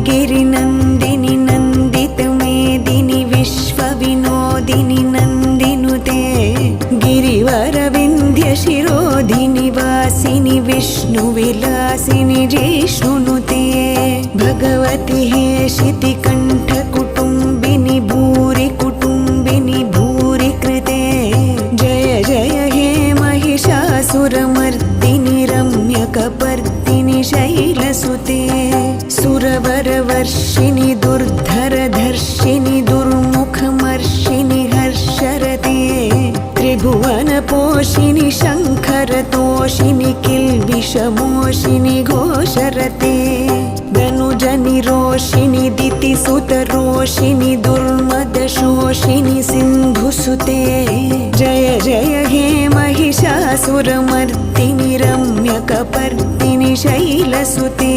गिरिनन्दिनि नन्दितमेदिनि विश्वविनोदिनि नन्दिनुते गिरिवरविन्ध्यशिरोधिनि वासिनि विष्णुविलासिनि जिष्णुनुते भगवति हेशितिकण्ठकुटुम्बिनि भूरि कुटुम्बिनि भूरि कृते जय जय हे महिषासुरमर्दिनि रम्यकपर्दिनि शैलसुते सुरवरवर्षिणि दुर्धरधर्षिणि दुर्मुखमर्षिणि हर्षरते त्रिभुवनपोषिणि शङ्खरतोषिणि किल्बिषमोषिणि घोषरते धनुजनिरोषिणि दितिसुतरोषिणि दुर्मदशोषिणि सिन्धुसुते जय जय हे महिषासुरमर्दिनि रम्यकपर्दिनि शैलसुते